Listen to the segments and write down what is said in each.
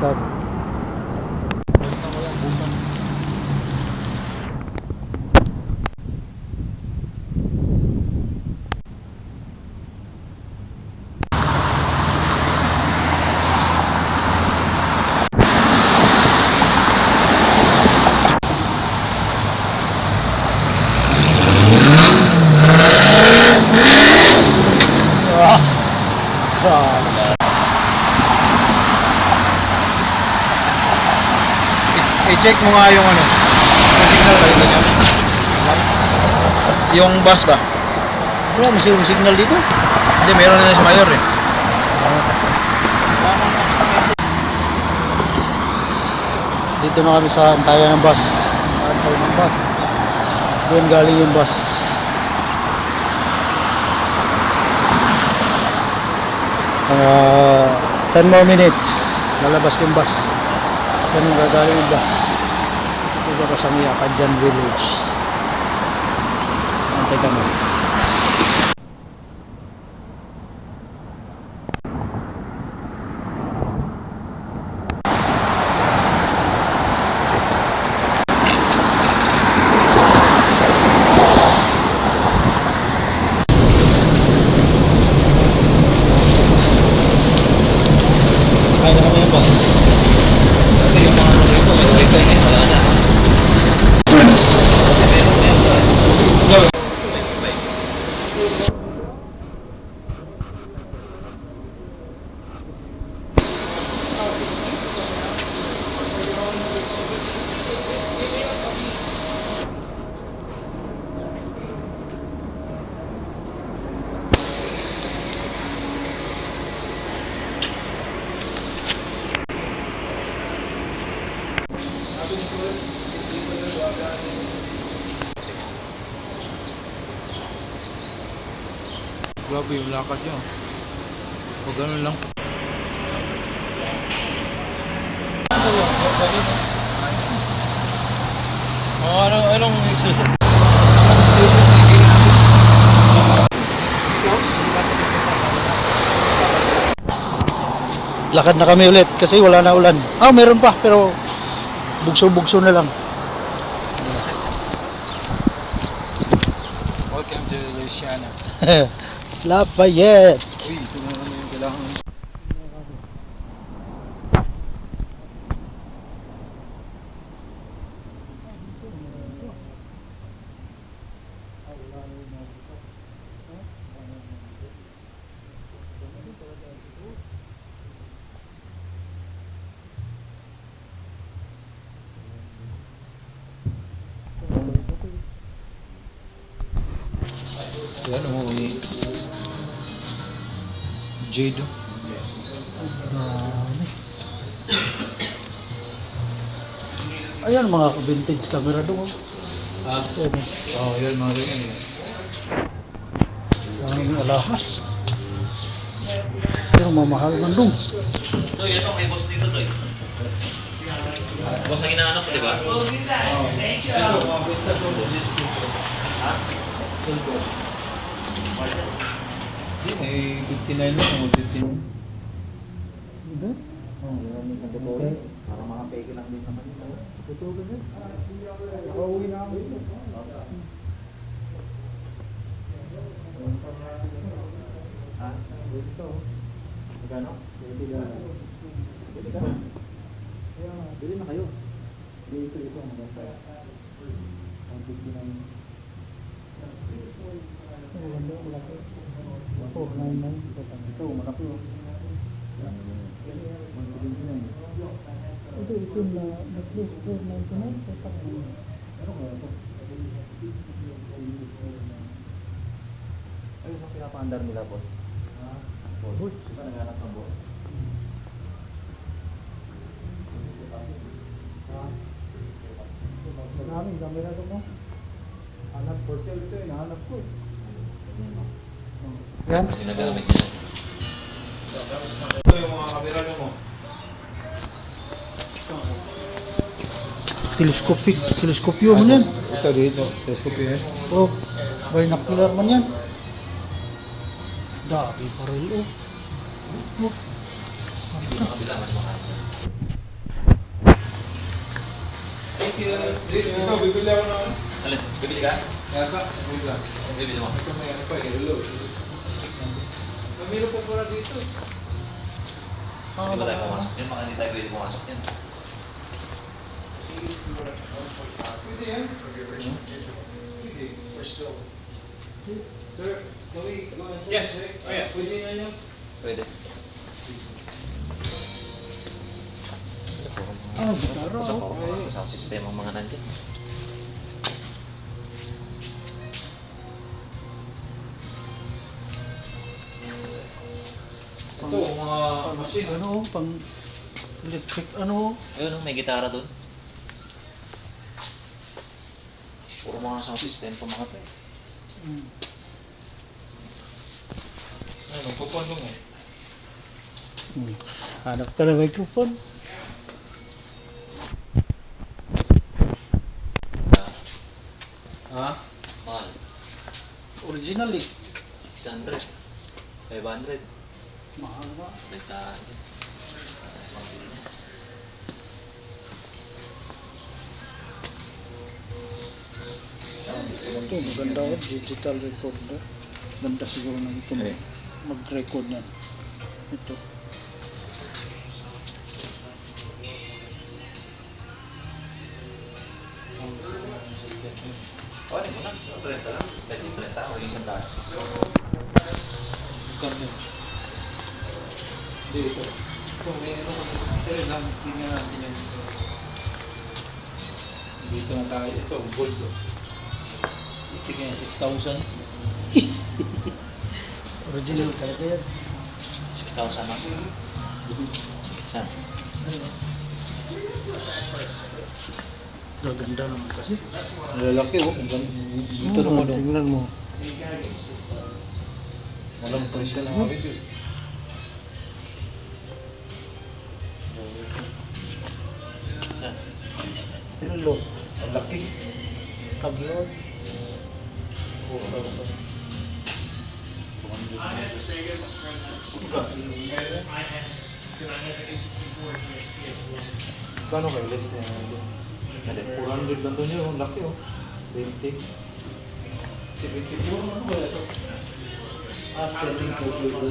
baliktad. I-check mo nga yung ano, yung signal ba dito? Yung bus ba? Wala, may signal dito. Hindi, meron na sa mayor eh. Dito na kami sa antayan ng bus. Antayan ng bus. Doon galing yung bus. Mga 10 more minutes. Lalabas yung bus. Doon gagaling yung bus. Dito ka sa Miakajan Village. Antay kami. Sakay na kami ng bus. Yung mga ano rito, may wifi na yun, wala na. Grabe yung lakad niya. O gano'n lang. Anong Lakad na kami ulit kasi wala na ulan. Meron pa pero bugso-bugso na lang. Welcome to Louisiana. Lafayette. Uy, ito na naman yung kailangan. Yan o, Jade. Ayan mga vintage camera doon. Yan mga rin. Ang alahas. Pero mamahal man doon. Toy, ito may boss dito, Toy. Boss ang inaanap, di ba? May 59 lang o 15. Diba? Okay. Para mga peke lang din naman ito. Totoo ba yun? Nakauwi na ako. Ha? Dito. Magkano? Bili ka? Bili na kayo. Dito, maganda. Ang 59. Ito, malaki oh. Ito na Netflix 499. Ano kaya ito? Ayun ang pinapa-under nila, boss. Boss? Di ba naghanap ng boss? Maraming camera doon mo. Hanap for sale ito eh. Nahanap ko eh. Yan. Ginagamit niya. Ito yung mga kamera nyo mo. Teleskopyo man yan. Ito dito, telescope yan. Oh, binocular man yan. Dami pa rin oh. Thank you. Ito, bibili ako ng ano? Alin? Bibili ka? Yata, wait lang. Bibili mo. Ito may ano pa eh, hello. Namilo po pala dito. Hindi ba tayo pumasok yan? Baka hindi tayo pwede pumasok yan. Pwede yan. Pwede. We're still. Sir, can we go inside? Yes. Oh, yes. Pwede nga yan. Pwede. gitara. Ito sa sound system ang mga nandiyan. Ito, mga machine. Ano, pang electric, ano. Ayun, may gitara doon. Puro mga sound system pa mga to eh. Ano, pupundong eh. Hanap ka ng microphone. Ha? Mahal. Original eh. 600. 500. Mahal ba? Bentahan. Ito, maganda ako. Digital recorder. Ganda siguro na ito. Okay. Mag-record yan. Ito. Oh, ano mo na? 30 lang. 30 o yung sandaan. Kami. Hindi, ito. Ito, may ano ko. Pero lang, tingnan natin yung ito. Dito na tayo. Ito, gold. Tingnan yung 6,000. Original talaga yan. 6,000 lang. Saan? Pero ganda naman kasi. Lalaki oh. Dito Oo, naman oh. tingnan mo. Walang presyo ng mga video. Hello. Ang laki. Tablon. Kano kayo list na yan? 400 lang doon yun. Ang laki oh. 20. 74 ano kaya ito? Spending for people.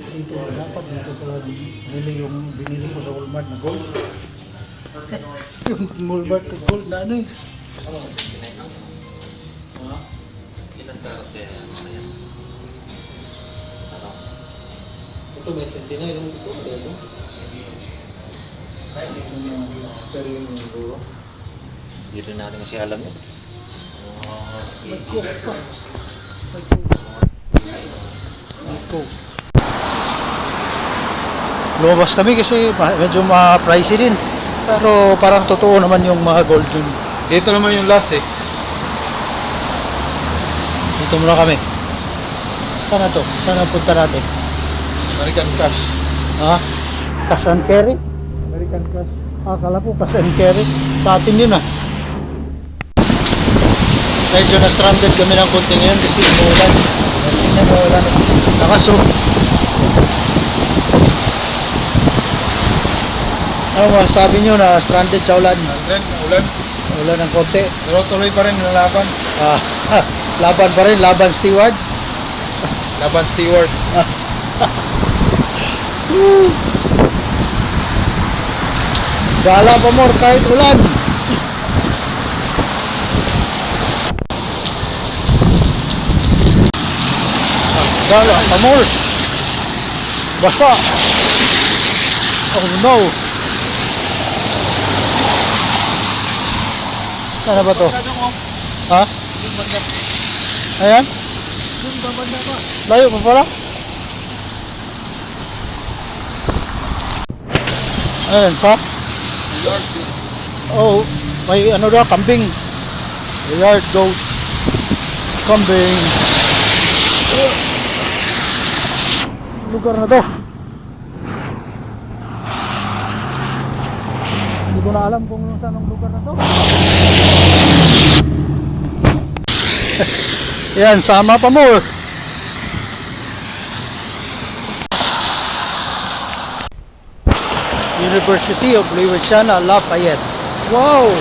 Dito na dapat dito pala binili ko sa Walmart na gold. Yung Walmart na gold na ano eh. Ano? 29 lang. Ha? Ilan karot kaya mga yan? Ano? Ito may 29 yung ito. Ito. Ito yung stereo yung duro. Hindi rin natin kasi alam yun. May coke pa. May coke. May coke. Lumabas kami kasi medyo ma-pricey din. Pero parang totoo naman yung mga gold yun. Dito naman yung last eh. Dito muna kami. Saan na to? Saan na punta natin? American cash. Ha? Cash and carry? American cash. Akala ko cash and carry. Sa atin yun ah. Medyo na-stranded kami ng konti ngayon kasi umuulan. Hindi na umuulan. Nakaso. Ano masasabi nyo na stranded sa ulan? Ulan. Ulan ng konti. Pero tuloy pa rin yung laban. Ah, laban pa rin, laban steward. Laban steward. Gala pa more kahit ulan. Gala pa more. Basa. Oh no. Sana ba to? Ha? Ayan? Layo pa pala? Ayan, sa? Oh, may ano daw, kambing. Yard goat. Kambing. Lugar na to. Hindi ko na alam kung saan ang lugar na to. Yan, sama pa more. University of Louisiana Lafayette. Wow!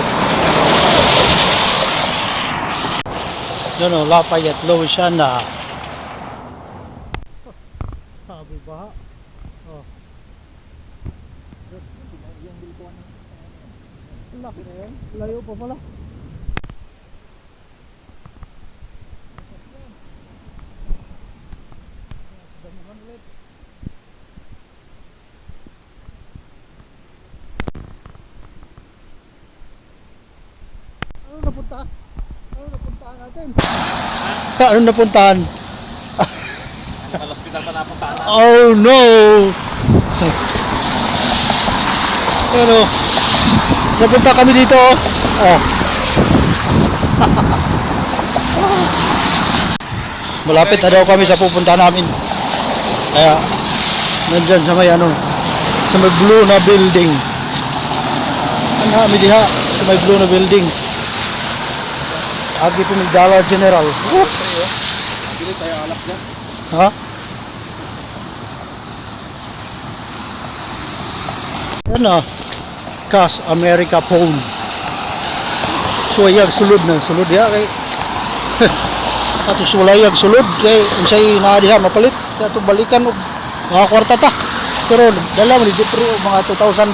Yun o, Lafayette, Louisiana. Sabi ba? Oh. Laki na yan. Layo pa pala. Ano napunta? Ano napuntahan natin? Ano napuntahan? Al hospital pa napuntaan natin. Oh no! Ano? Napunta kami dito. Oh. Malapit na daw kami sa pupunta namin. Kaya nandyan sa may ano, sa may blue na building. Ano kami diha sa may blue na building. Agi po may Dollar General. Bili tayo alak dyan. Ha? Ano? Cash America phone. Suwayag sulod na. Sulod ya kay ato sulayag sulod kay unsay naa diha mapalit. Kaya ito balikan og mga kwarta ta. Pero dala mo dito pero mga $2,000.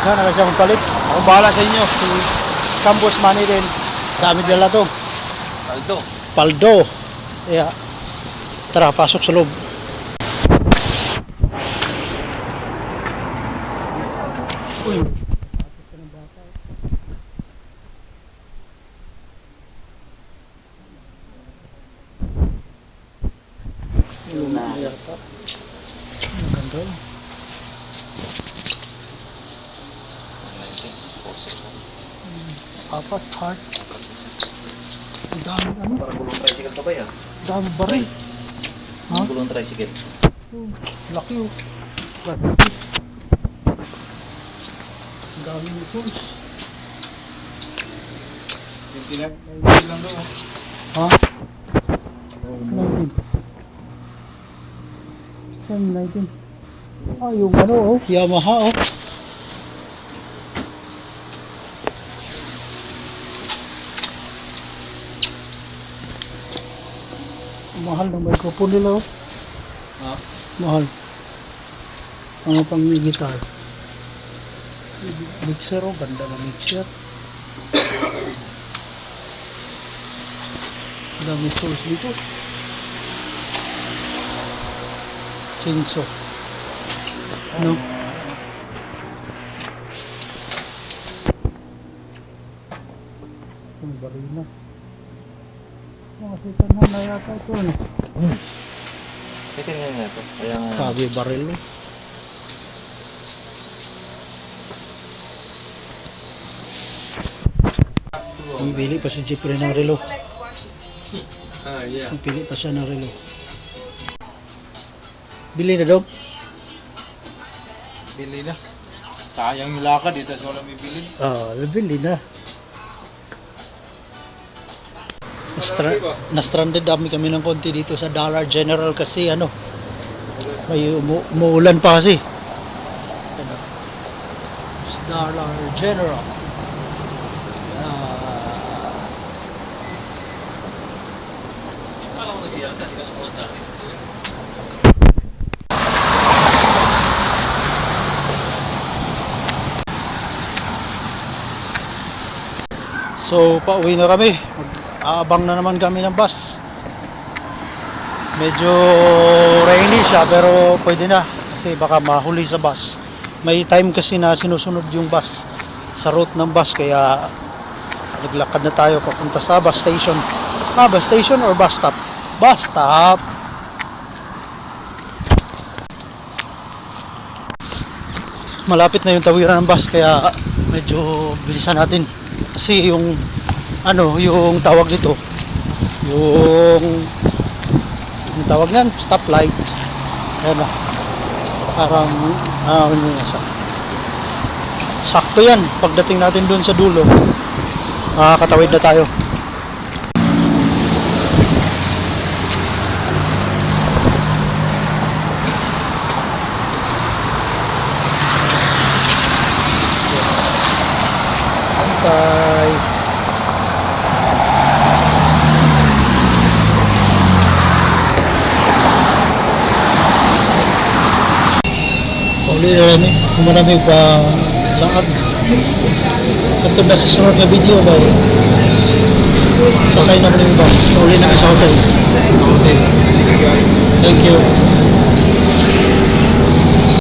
Sana na siya mapalit. Ako bahala sa inyo. Campus money din. Sa amin dala to. Paldo. Paldo. Kaya tara pasok sa loob. Uy. Yung yata. Ang ganda. Apat heart. Ang dami ano? Parang gulong tricycle to ba yan? Dami baril. Ha? Gulong tricycle. Laki oh. Ang dami ng tools. Yung lang doon. Ha? Lighting. Saan lighting? Ah, yung ano oh. Yamaha oh. Mahal ng microphone nila oh. Ha? Mahal. Ano pang gitar? Mixer oh, ganda ng mixer. Dami tools dito. Chainsaw. Ano? Ang baril na. Mga sitanhan na yata ito ano. Second hand nga ito. Kaya nga. Sabi baril no. Ang bili pa si Jeffrey ng relo. Ah, yeah. Ang pili pa siya ng relo. Bili na daw. Bili na. Sayang yung lakad dito sa walang bibili. Ah, bili na. Na-stranded kami ng konti dito sa Dollar General kasi ano, may umuulan pa kasi. Ano, sa Dollar General. Akala ko nagsiyal ka. Hindi ka sumunod sa akin. So, pauwi na kami. Mag-aabang na naman kami ng bus. Medyo rainy siya pero pwede na kasi baka mahuli sa bus. May time kasi na sinusunod yung bus sa route ng bus kaya naglakad na tayo papunta sa bus station. Bus station or bus stop? Bus stop. Malapit na yung tawiran ng bus kaya medyo bilisan natin kasi yung ano, yung tawag dito yung tawag nan stoplight. Ayan na. Parang ano na siya. Sakto yan pagdating natin dun sa dulo. Katawid na tayo. Bye-bye. Uli na rin kung marami pa laad. At na sa sunod na video ba sakay naman yung bus. Uli na sa hotel. Okay. Thank you guys. Thank you.